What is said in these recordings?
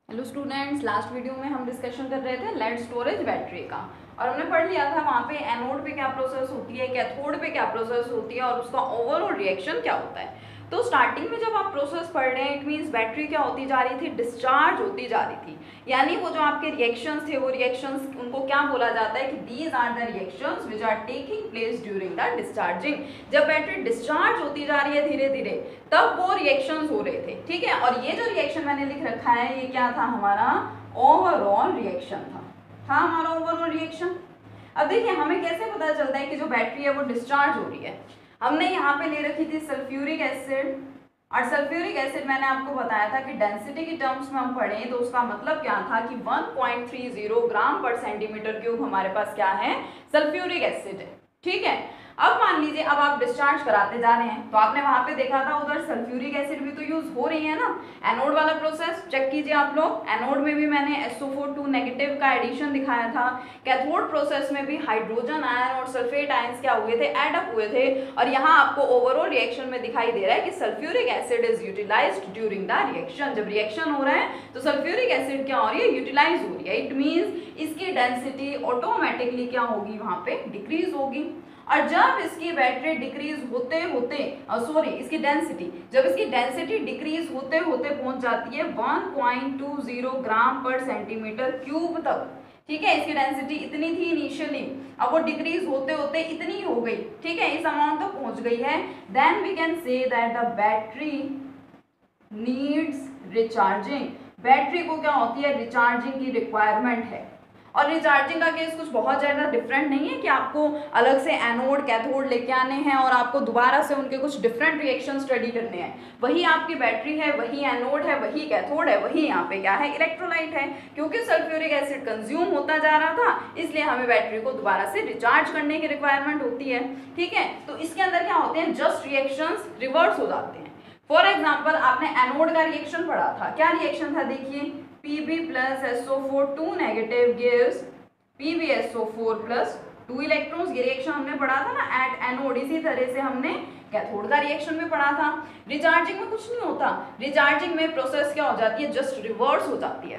Hello students, last video में हम discussion कर रहे थे लेड स्टोरेज बैटरी का। और हमने पढ़ लिया था वहाँ पे एनोड पे क्या प्रोसेस होती है, कैथोड पे क्या प्रोसेस होती है और उसका ओवरऑल रिएक्शन क्या होता है। तो स्टार्टिंग में जब आप प्रोसेस पढ़ रहे हैं, इट मीन्स बैटरी क्या होती जा रही थी, डिस्चार्ज होती जा रही थी। यानी वो जो आपके रिएक्शंस थे, वो रिएक्शंस उनको क्या बोला जाता है कि these are the reactions which are taking place during the discharging. जब बैटरी डिस्चार्ज होती जा रही है धीरे धीरे, तब वो रिएक्शंस हो रहे थे। ठीक है, और ये जो रिएक्शन मैंने लिख रखा है, ये क्या था, हमारा ओवरऑल रिएक्शन था हमारा ओवरऑल रिएक्शन। अब देखिए, हमें कैसे पता चलता है कि जो बैटरी है वो डिस्चार्ज हो रही है। हमने यहाँ पे ले रखी थी सल्फ्यूरिक एसिड, और सल्फ्यूरिक एसिड मैंने आपको बताया था कि डेंसिटी की टर्म्स में हम पढ़ें तो उसका मतलब क्या था कि 1.30 ग्राम पर सेंटीमीटर क्यूब हमारे पास क्या है, सल्फ्यूरिक एसिड है। ठीक है, अब मान लीजिए अब आप डिस्चार्ज कराते जा रहे हैं, तो आपने वहां पे देखा था उधर सल्फ्यूरिक एसिड भी तो यूज हो रही है ना। एनोड वाला प्रोसेस चेक कीजिए आप लोग, एनोड में भी मैंने SO4 नेगेटिव का एडिशन दिखाया था। कैथोड प्रोसेस में भी हाइड्रोजन आयन और सल्फेट आयंस क्या हुए थे, एड अप हुए थे। और यहाँ आपको ओवरऑल रिएक्शन में दिखाई दे रहा है कि sulphuric acid is utilised during the reaction. जब रिएक्शन हो रहा है तो सल्फ्यूरिक एसिड क्या हो रही है, यूटिलाइज हो रही है। इट मीन्स इसकी डेंसिटी ऑटोमेटिकली क्या होगी, वहां पे डिक्रीज होगी। और जब इसकी बैटरी डिक्रीज होते होते इसकी डेंसिटी, जब इसकी डेंसिटी डिक्रीज होते होते पहुंच जाती है 1.20 ग्राम पर सेंटीमीटर क्यूब तक। ठीक है, इसकी डेंसिटी इतनी थी इनिशियली, अब वो डिक्रीज होते होते इतनी हो गई। ठीक है, इस अमाउंट तक पहुंच गई है। Then we can say that the battery needs recharging. Battery को क्या होती है, रिचार्जिंग की रिक्वायरमेंट है। और रिचार्जिंग का केस कुछ बहुत ज़्यादा डिफरेंट नहीं है कि आपको अलग से एनोड कैथोड लेके आने हैं और आपको दोबारा से उनके कुछ डिफरेंट रिएक्शन स्टडी करने हैं। वही आपकी बैटरी है, वही एनोड है, वही कैथोड है, वही यहाँ पे क्या है, इलेक्ट्रोलाइट है। क्योंकि सल्फ्यूरिक एसिड कंज्यूम होता जा रहा था, इसलिए हमें बैटरी को दोबारा से रिचार्ज करने की रिक्वायरमेंट होती है। ठीक है, तो इसके अंदर क्या होते हैं, जस्ट रिएक्शंस रिवर्स हो जाते हैं। फॉर एग्जाम्पल, आपने एनोड का रिएक्शन पढ़ा था, क्या रिएक्शन था, देखिए Pb plus SO4 2 negative gives PbSO4 plus 2 electrons. ये रिएक्शन हमने पढ़ा था ना एट एनोड। इसी तरह से हमने कैथोड का रिएक्शन भी पढ़ा था। रिचार्जिंग में कुछ नहीं होता, रिचार्जिंग में प्रोसेस क्या हो जाती है, जस्ट रिवर्स हो जाती है।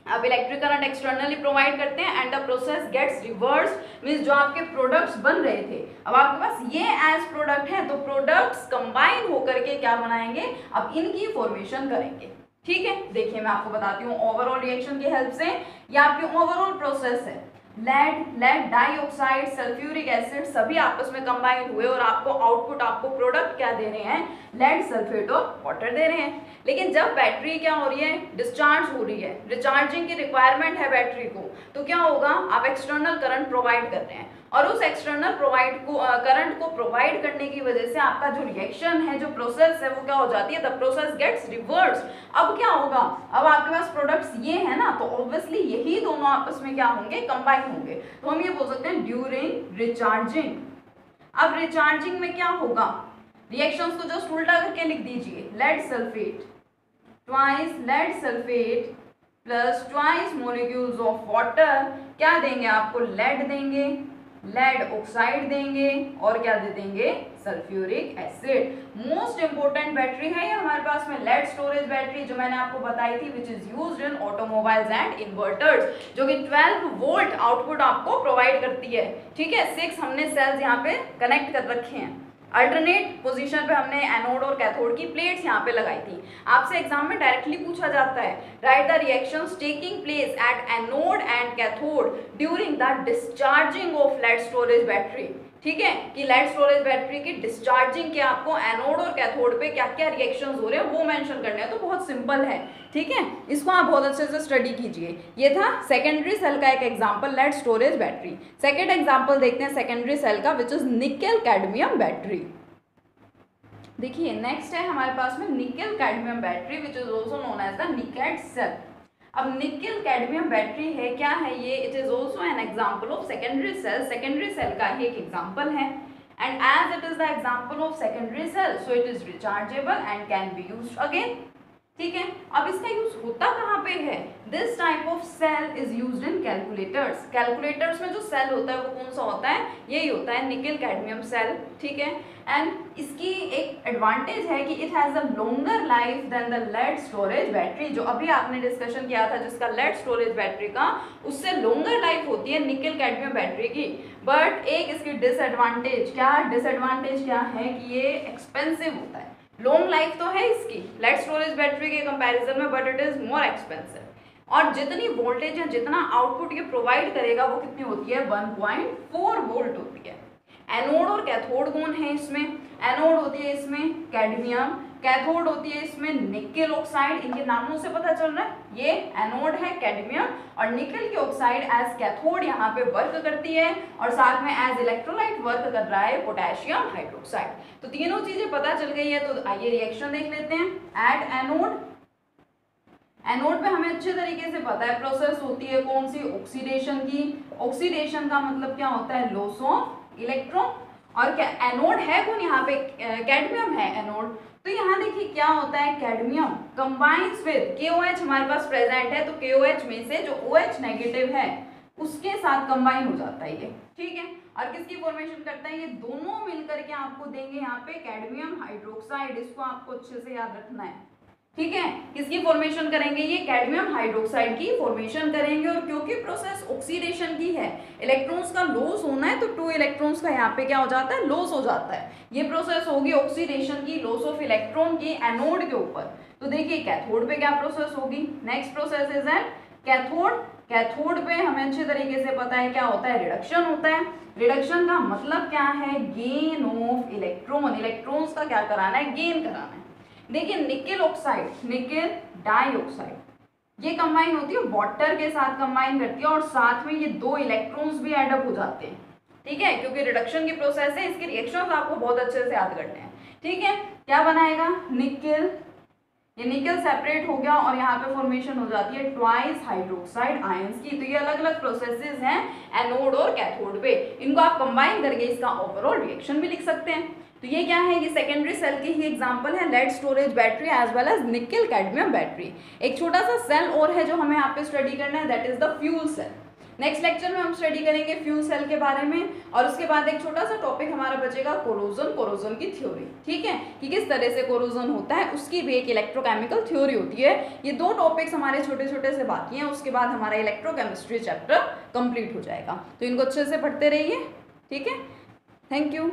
आप इलेक्ट्रिक करंट एक्सटर्नली प्रोवाइड करते हैं and the process gets reverse, means जो आपके प्रोडक्ट्स बन रहे थे, अब आपके पास ये एज प्रोडक्ट है, तो प्रोडक्ट्स कंबाइन होकर के क्या बनाएंगे, अब इनकी फॉर्मेशन करेंगे। ठीक है, देखिए मैं आपको बताती हूँ ओवरऑल रिएक्शन की हेल्प से। ये आपकी ओवरऑल प्रोसेस है। लेड डाइऑक्साइड, सल्फ्यूरिक एसिड सभी आपस में कंबाइन हुए और आपको आउटपुट, आपको प्रोडक्ट क्या दे रहे हैं, लेड सल्फेट और वाटर दे रहे हैं। लेकिन जब बैटरी क्या हो रही है, डिस्चार्ज हो रही है, रिचार्जिंग की रिक्वायरमेंट है बैटरी को, तो क्या होगा, आप एक्सटर्नल करंट प्रोवाइड कर रहे हैं और उस एक्सटर्नल करंट को प्रोवाइड करने की वजह से आपका जो रिएक्शन है, जो प्रोसेस है, वो क्या हो जाती है, द प्रोसेस गेट्स रिवर्स। अब क्या होगा, अब आपके पास प्रोडक्ट्स ये है ना, तो ऑब्वियसली यही दोनों आपस में क्या होंगे, कंबाइन होंगे। तो हम ये बोल सकते हैं ड्यूरिंग रिचार्जिंग। अब रिचार्जिंग में क्या होगा, रिएक्शंस को जस्ट उल्टा करके लिख दीजिए, lead sulphate twice lead sulphate plus twice molecules of water क्या देंगे आपको, लेड देंगे, लेड ऑक्साइड देंगे और क्या दे देंगे, sulphuric acid. Most important battery है ये हमारे पास में, लेड स्टोरेज बैटरी, जो मैंने आपको बताई थी, which is used in automobiles and inverters, जो कि 12 वोल्ट आउटपुट आपको प्रोवाइड करती है। ठीक है, 6 हमने सेल्स यहाँ पे कनेक्ट कर रखे हैं। अल्टरनेट पोजीशन पे हमने एनोड और कैथोड की प्लेट्स यहाँ पे लगाई थी। आपसे एग्जाम में डायरेक्टली पूछा जाता है, write the reactions taking place at anode and cathode during the discharging of lead storage battery. ठीक है, कि लेड स्टोरेज बैटरी की डिस्चार्जिंग के आपको एनोड और कैथोड पे क्या क्या रिएक्शंस हो रहे हैं वो मेंशन करने हैं। तो बहुत सिंपल है। ठीक है, इसको आप बहुत अच्छे से स्टडी कीजिए। ये था सेकेंडरी सेल का एक example, lead storage battery. Second example देखते हैं सेकेंडरी सेल का, which is nickel cadmium battery. देखिए नेक्स्ट है हमारे पास में nickel cadmium battery, which is also known as the nicad cell. अब निकेल कैडमियम बैटरी है, क्या है ये, it is also an example of secondary cell. Secondary cell का ही एक एग्जाम्पल है and as it is the example of secondary cell, so it is rechargeable and can be used again. ठीक है। अब इसका यूज होता कहाँ पे है? This type of cell is used in calculators. Calculators में जो सेल होता है वो कौन सा होता है? यही होता है निकल कैडमियम सेल, ठीक है। एंड इसकी एक एडवांटेज है कि it has a longer life than the lead storage battery. जो अभी आपने डिस्कशन किया था जिसका लेड स्टोरेज बैटरी का, उससे लॉन्गर लाइफ होती है निकल कैडमियम बैटरी की। बट एक इसकी डिसएडवांटेज क्या है कि ये एक्सपेंसिव होता है। लॉन्ग लाइफ तो है इसकी लेड स्टोरेज बैटरी के कंपैरिजन में, but it is more expensive. और जितनी वोल्टेज या जितना आउटपुट ये प्रोवाइड करेगा वो कितनी होती है? 1.4 वोल्ट होती है। एनोड और कैथोड कौन है इसमें? एनोड होती है इसमें कैडमियम, कैथोड होती है इसमें निकेल ऑक्साइड। इनके नामों से पता चल रहा है ये एनोड है कैडमियम, और निकेल की ऑक्साइड एज कैथोड यहाँ पे वर्क करती है, और साथ में एज इलेक्ट्रोलाइट वर्क कर रहा है पोटेशियम हाइड्रोक्साइड। तो तीनों चीजें पता चल गई है। तो आइए रिएक्शन देख लेते हैं। एट एनोड, एनोड पे हमें अच्छे तरीके से पता है प्रोसेस होती है कौन सी? ऑक्सीडेशन की। ऑक्सीडेशन का मतलब क्या होता है? Loss of electron. और क्या एनोड है कौन यहाँ पे? कैडमियम है एनोड। तो यहाँ देखिए क्या होता है, कैडमियम कंबाइंस विद KOH हमारे पास प्रेजेंट है, तो KOH में से जो OH नेगेटिव है उसके साथ कंबाइन हो जाता है ये, ठीक है। और किसकी फॉर्मेशन करता है? ये दोनों मिलकर के आपको देंगे यहाँ पे कैडमियम हाइड्रोक्साइड। इसको आपको अच्छे से याद रखना है, ठीक है। किसकी फॉर्मेशन करेंगे? ये कैडमियम हाइड्रोक्साइड की फॉर्मेशन करेंगे। और क्योंकि प्रोसेस ऑक्सीडेशन की है, इलेक्ट्रॉन्स का लॉस होना है, तो 2 इलेक्ट्रॉन्स का यहाँ पे क्या हो जाता है? लॉस हो जाता है। ये प्रोसेस होगी ऑक्सीडेशन की, लॉस ऑफ इलेक्ट्रॉन की एनोड के ऊपर। तो देखिए कैथोड पे क्या प्रोसेस होगी? Next process is at cathode. Cathode पे हमें अच्छे तरीके से पता है क्या होता है? रिडक्शन होता है। रिडक्शन का मतलब क्या है? Gain of electron. इलेक्ट्रॉन्स का क्या कराना है? गेन कराना है। देखिए निकेल ऑक्साइड, निकेल डाइऑक्साइड, ये कंबाइन होती है वाटर के साथ कंबाइन करती है, और साथ में ये 2 इलेक्ट्रॉन्स भी एड अप हो जाते हैं, ठीक है। क्योंकि रिडक्शन की प्रोसेस है, इसके रिएक्शंस आपको बहुत अच्छे से याद करने हैं, ठीक है। क्या बनाएगा? निकेल, ये निकेल सेपरेट हो गया और यहाँ पे फॉर्मेशन हो जाती है ट्वाइस हाइड्रोक्साइड आयंस की। तो ये अलग अलग प्रोसेसेस हैं एनोड और कैथोड पे। इनको आप कंबाइन करके इसका ओवरऑल रिएक्शन भी लिख सकते हैं। तो ये क्या है? ये सेकेंडरी सेल की ही एग्जांपल है, lead storage battery as well as nickel cadmium battery. एक छोटा सा सेल और है जो हमें यहाँ पे स्टडी करना है, that is the fuel cell. Next lecture में हम स्टडी करेंगे फ्यूल सेल के बारे में, और उसके बाद एक छोटा सा टॉपिक हमारा बचेगा कोरोजन की थ्योरी, ठीक है, कि किस तरह से कोरोजन होता है, उसकी भी एक इलेक्ट्रोकेमिकल थ्योरी होती है। ये 2 टॉपिक्स हमारे छोटे छोटे से बाकी हैं, उसके बाद हमारा इलेक्ट्रोकेमिस्ट्री चैप्टर कंप्लीट हो जाएगा। तो इनको अच्छे से पढ़ते रहिए, ठीक है। Thank you.